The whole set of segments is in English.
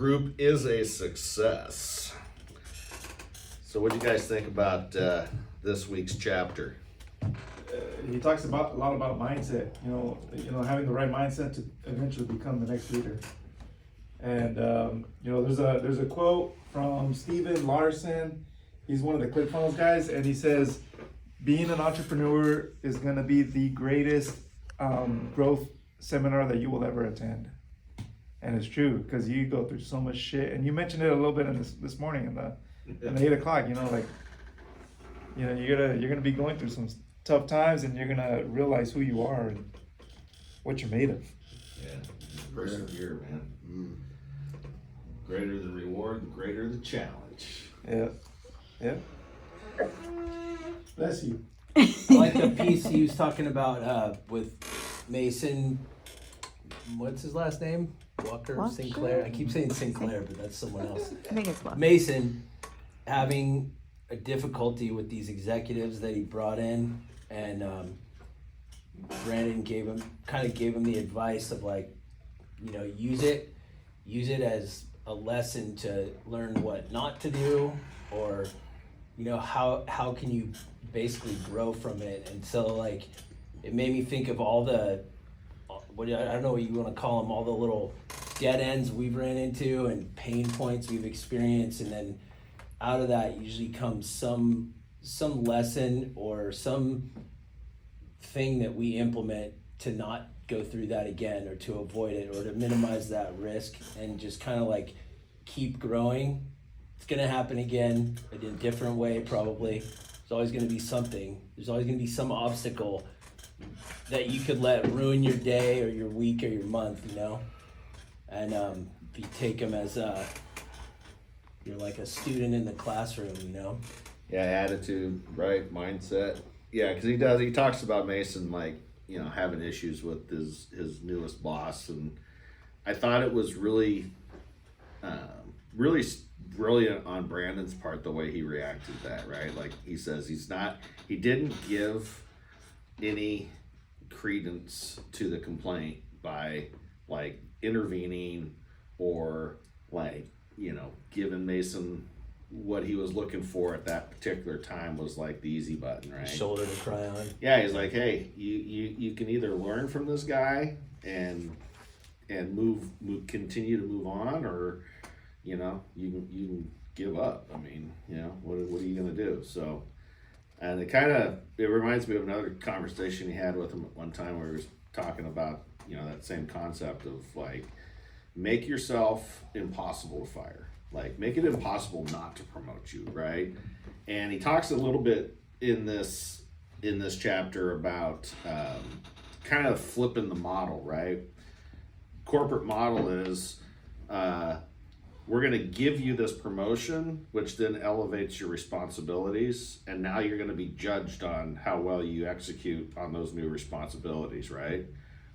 Group is a success. So what do you guys think about this week's chapter? He talks about a lot about mindset. Having the right mindset to eventually become the next leader. And there's a quote from Steven Larson. He's one of the ClickFunnels guys, and he says, "Being an entrepreneur is going to be the greatest growth seminar that you will ever attend." And it's true, because you go through so much shit. And you mentioned it a little bit in this morning in the 8 o'clock. You're gonna be going through some tough times, and you're gonna realize who you are and what you're made of. Yeah, persevere, man. Greater the reward, the greater the challenge. Yeah. Bless you. I like the piece he was talking about with Mason. What's his last name? Walker Sinclair. I keep saying Sinclair, but that's someone else. I think it's Walker. Mason having a difficulty with these executives that he brought in, and Brandon gave him the advice of use it as a lesson to learn what not to do, or how can you basically grow from it. And so it made me think of all the I don't know what you want to call them, all the little dead ends we've ran into and pain points we've experienced, and then out of that usually comes some lesson or some thing that we implement to not go through that again, or to avoid it, or to minimize that risk, and just kind of keep growing. It's gonna happen again, but in a different way probably. There's always gonna be something. There's always gonna be some obstacle that you could let ruin your day or your week or your month, and if you take them as you're like a student in the classroom, Yeah, attitude, right, mindset. Yeah, because he talks about Mason having issues with his newest boss, and I thought it was really really brilliant on Brandon's part the way he reacted to that, right? He says he didn't give any credence to the complaint by intervening or giving Mason what he was looking for at that particular time was the easy button, right? Shoulder to cry on. Yeah, he's like, hey, you can either learn from this guy and continue to move on, or you can give up. I mean, what are you gonna do? So, and it reminds me of another conversation he had with him at one time where he was talking about that same concept of make yourself impossible to fire. Make it impossible not to promote you, right? And he talks a little bit in this chapter about kind of flipping the model, right? Corporate model is we're going to give you this promotion, which then elevates your responsibilities, and now you're going to be judged on how well you execute on those new responsibilities, right?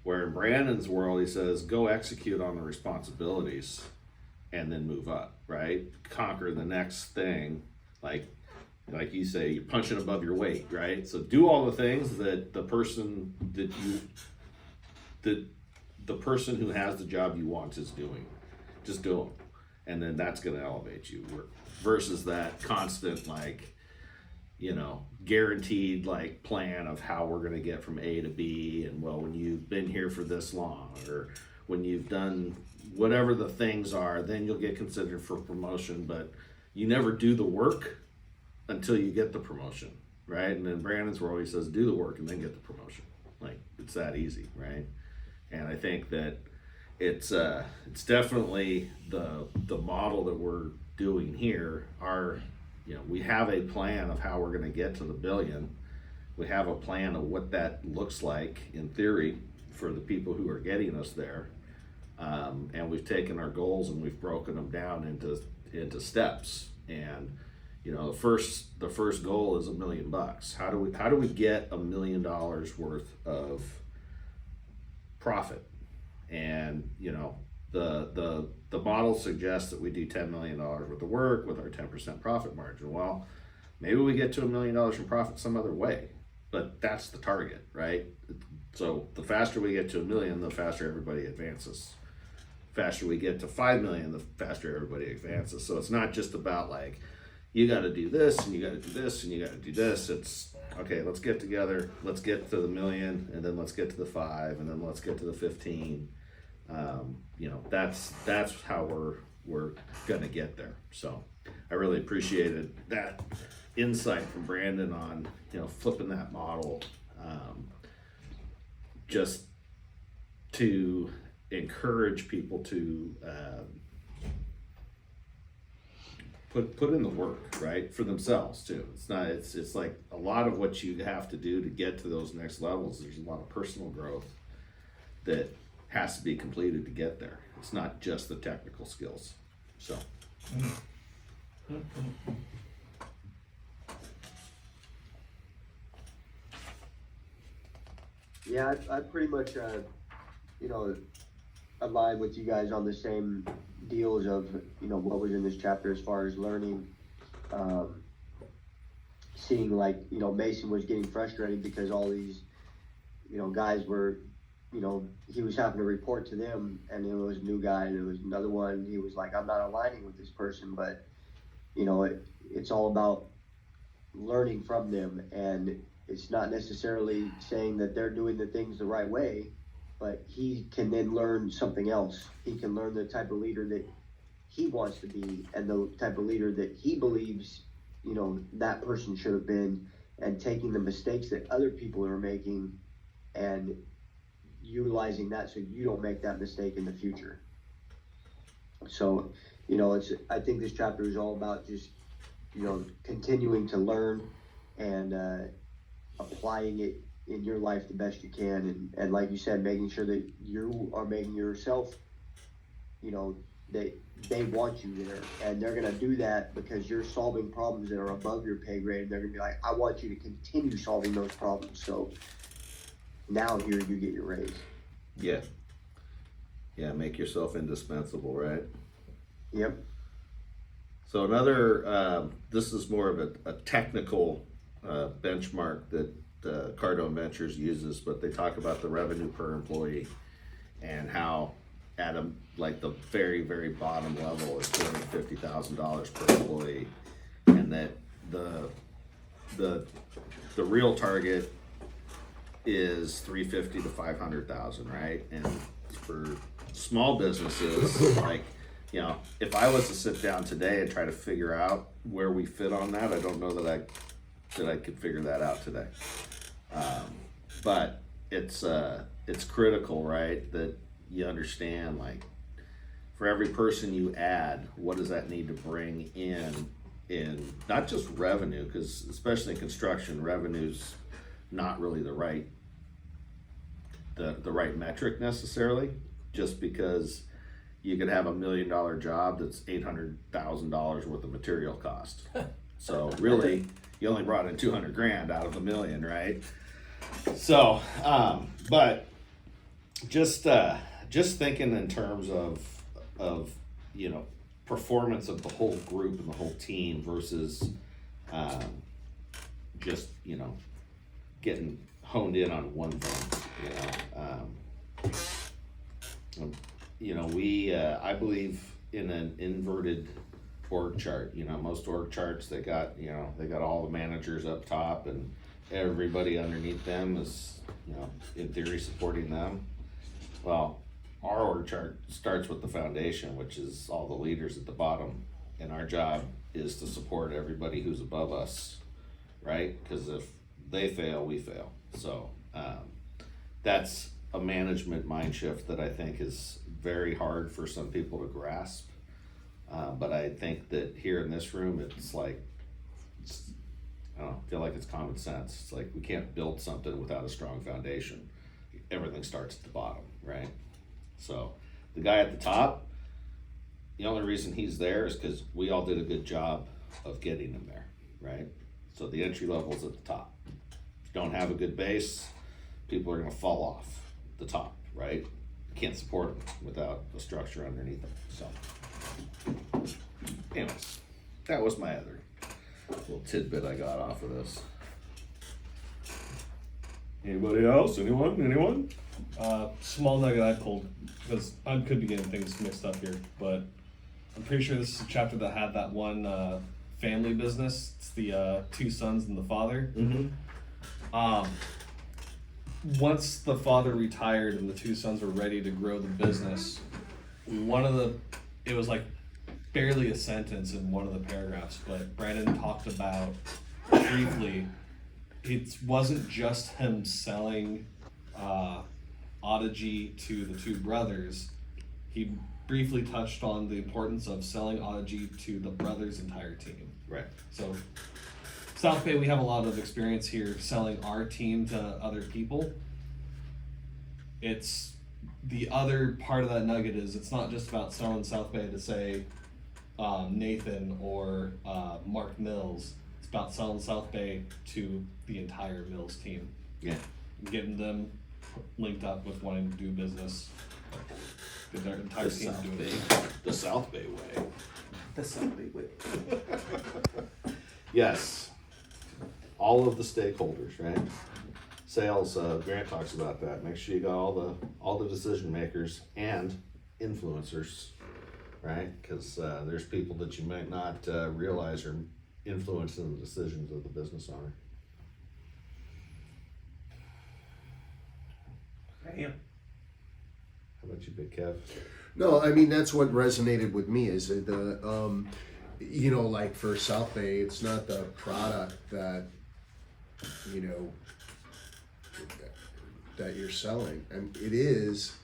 Where in Brandon's world, he says, go execute on the responsibilities and then move up, right? Conquer the next thing. Like you say, you're punching above your weight, right? So do all the things that the person who has the job you want is doing. Just do them. And then that's going to elevate you versus that constant, guaranteed plan of how we're going to get from A to B. And when you've been here for this long, or when you've done whatever the things are, then you'll get considered for promotion, but you never do the work until you get the promotion, right? And then Brandon's world, he says, do the work and then get the promotion. It's that easy, right? And I think that it's definitely the model that we're doing here. We have a plan of how we're going to get to the billion. We have a plan of what that looks like in theory for the people who are getting us there. And we've taken our goals and we've broken them down into steps. And the first goal is $1 million. How do we get $1 million worth of profit? And the model suggests that we do $10 million worth of work with our 10% profit margin. Well, maybe we get to $1 million in profit some other way, but that's the target, right? So the faster we get to $1 million, the faster everybody advances faster we get to 5 million, the faster everybody advances. So it's not just about like, you got to do this and you got to do this and you got to do this. It's okay, let's get together, let's get to the million, and then let's get to the 5, and then let's get to the 15. You know, that's how we're gonna get there. So I really appreciated that insight from Brandon on, you know, flipping that model, just to encourage people to put in the work, right, for themselves too. It's like a lot of what you have to do to get to those next levels. There's a lot of personal growth that has to be completed to get there. It's not just the technical skills. So. Yeah, I pretty much, you know, align with you guys on the same deals of, you know, what was in this chapter as far as learning, seeing like, you know, Mason was getting frustrated because all these, you know, guys were, you know, he was having to report to them, and it was a new guy, and there was another one, he was like, I'm not aligning with this person, but, you know, it's all about learning from them, and it's not necessarily saying that they're doing the things the right way, but he can then learn something else. He can learn the type of leader that he wants to be, and the type of leader that he believes, you know, that person should have been, and taking the mistakes that other people are making and utilizing that so you don't make that mistake in the future. So, you know, I think this chapter is all about just, you know, continuing to learn and applying it in your life the best you can, and like you said, making sure that you are making yourself, you know, that they want you there, and they're gonna do that because you're solving problems that are above your pay grade. They're gonna be like, I want you to continue solving those problems, so now here you get your raise. Yeah, make yourself indispensable, right? Yep. So another, this is more of a technical benchmark that Cardone Ventures uses, but they talk about the revenue per employee and how at like the very, very bottom level is $250,000 per employee, and that the real target is 350 to 500,000, right? And for small businesses, like, you know, if I was to sit down today and try to figure out where we fit on that, I don't know that I could figure that out today. But it's critical, right, that you understand, like, for every person you add, what does that need to bring in not just revenue, because especially in construction, revenue's not really the right metric necessarily, just because you could have $1 million job that's $800,000 worth of material cost. So really, you only brought in 200 grand out of $1 million, right? So, but just thinking in terms of, you know, performance of the whole group and the whole team versus, just, you know, getting honed in on one thing, you know, we, I believe in an inverted org chart. You know, most org charts, they got all the managers up top and everybody underneath them is, you know, in theory supporting them. Well, our org chart starts with the foundation, which is all the leaders at the bottom, and our job is to support everybody who's above us, right? Because if they fail, we fail. So that's a management mind shift that I think is very hard for some people to grasp. But I think that here in this room, it's like, I don't feel like it's common sense. It's like we can't build something without a strong foundation. Everything starts at the bottom, right? So the guy at the top, the only reason he's there is because we all did a good job of getting him there, right? So the entry level's at the top. If you don't have a good base, people are gonna fall off the top, right? You can't support them without a structure underneath them. So anyways, that was my other little tidbit I got off of this. Anybody else? Anyone? Small nugget I pulled, because I could be getting things mixed up here, but I'm pretty sure this is a chapter that had that one family business. It's the two sons and the father. Mm-hmm. Once the father retired and the two sons were ready to grow the business, it was like barely a sentence in one of the paragraphs, but Brandon talked about briefly, it wasn't just him selling Audigy to the two brothers. He briefly touched on the importance of selling Audigy to the brothers' entire team. Right. So South Bay, we have a lot of experience here selling our team to other people. It's the other part of that nugget is it's not just about selling South Bay to say Nathan or Mark Mills. It's about selling South Bay to the entire Mills team. Yeah. Getting them linked up with wanting to do business. Get their entire The team South doing Bay, it. the South Bay way. The South Bay way. Yes. All of the stakeholders, right? Sales, Grant talks about that. Make sure you got all the decision makers and influencers, right? Because there's people that you might not realize are influencing the decisions of the business owner. Damn. How about you, Big Kev? No, I mean, that's what resonated with me is like for South Bay, it's not the product that, that you're selling. And it is,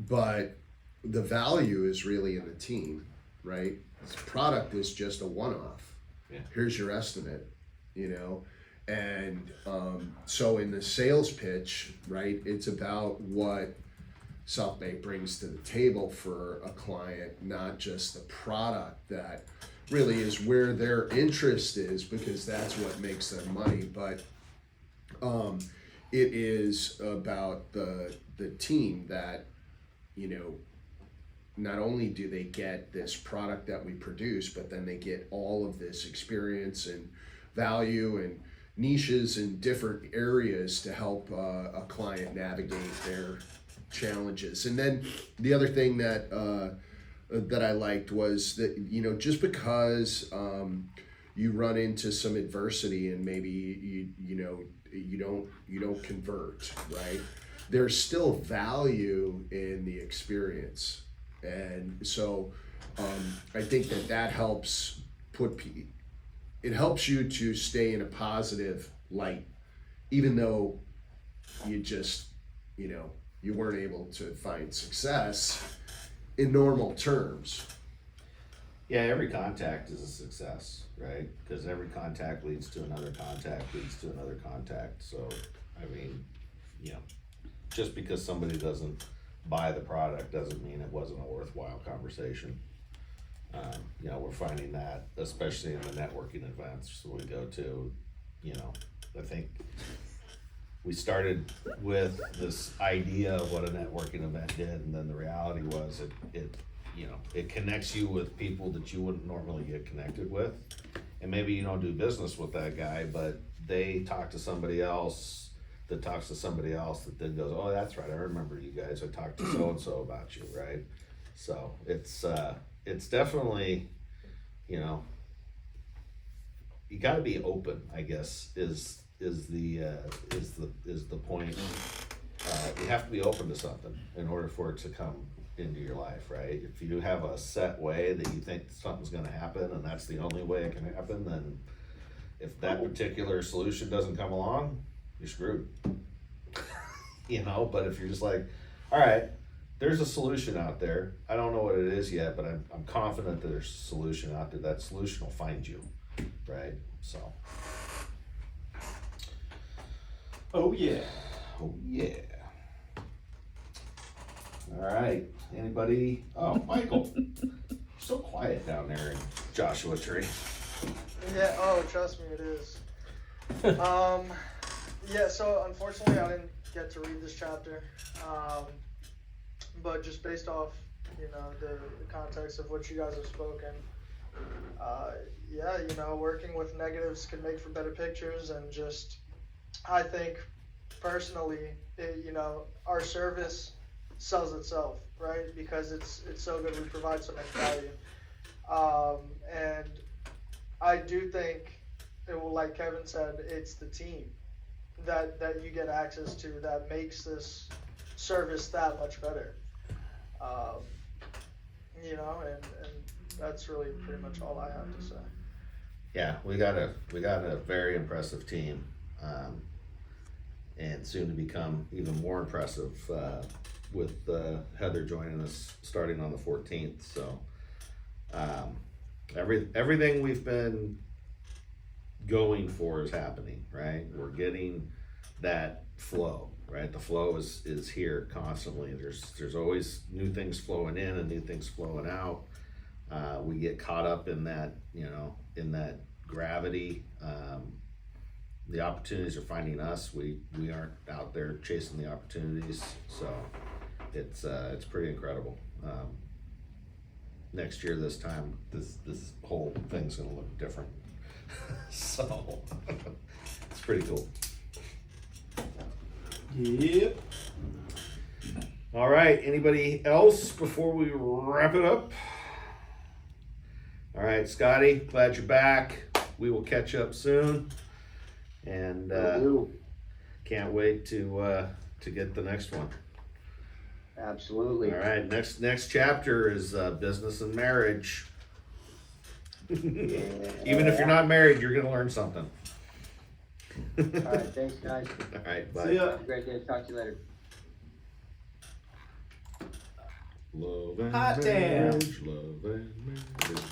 but the value is really in the team, right? This product is just a one-off. Yeah. Here's your estimate, and so in the sales pitch, right, it's about what South Bay brings to the table for a client, not just the product that really is where their interest is, because that's what makes them money. But it is about the team that, not only do they get this product that we produce, but then they get all of this experience and value and niches in different areas to help a client navigate their challenges. And then the other thing that I liked was that, just because you run into some adversity and maybe you don't convert, right? There's still value in the experience. And so I think that helps it helps you to stay in a positive light, even though you just, you weren't able to find success in normal terms. Yeah, every contact is a success, right? Because every contact leads to another contact, leads to another contact. So, I mean, just because somebody doesn't buy the product doesn't mean it wasn't a worthwhile conversation. We're finding that, especially in the networking events we go to, I think we started with this idea of what a networking event did, and then the reality was it connects you with people that you wouldn't normally get connected with. And maybe you don't do business with that guy, but they talk to somebody else that talks to somebody else that then goes, oh, that's right, I remember you guys, I talked to so-and-so about you, right? So it's definitely, you gotta be open, I guess, is the point. You have to be open to something in order for it to come into your life, right? If you have a set way that you think something's gonna happen and that's the only way it can happen, then if that particular solution doesn't come along, you're screwed. But if you're just like, all right, there's a solution out there. I don't know what it is yet, but I'm confident that there's a solution out there. That solution will find you, right? So. Oh yeah. Oh yeah. All right. Anybody? Oh, Michael. So quiet down there in Joshua Tree. Yeah, oh, trust me, it is. Yeah, so unfortunately I didn't get to read this chapter, but just based off, the context of what you guys have spoken, working with negatives can make for better pictures, and just, I think, personally, our service sells itself, right? Because it's so good. We provide so much value. And I do think, like Kevin said, it's the team that you get access to that makes this service that much better. And that's really pretty much all I have to say. Yeah, we got a very impressive team, and soon to become even more impressive with Heather joining us starting on the 14th. So everything we've been going for is happening, right? We're getting that flow, right? The flow is here constantly. There's always new things flowing in and new things flowing out. We get caught up in that, in that gravity. The opportunities are finding us. We aren't out there chasing the opportunities. So it's pretty incredible. Next year, this time, this whole thing's gonna look different. So it's pretty cool. Yep. All right, anybody else before we wrap it up? All right, Scotty, glad you're back. We will catch up soon, and can't wait to get the next one. Absolutely. All right, next chapter is business and marriage. Even if you're not married, you're gonna learn something. All right, thanks, guys. All right, bye. See ya. Have a great day. Talk to you later. Love and Hot damn. marriage, love and marriage.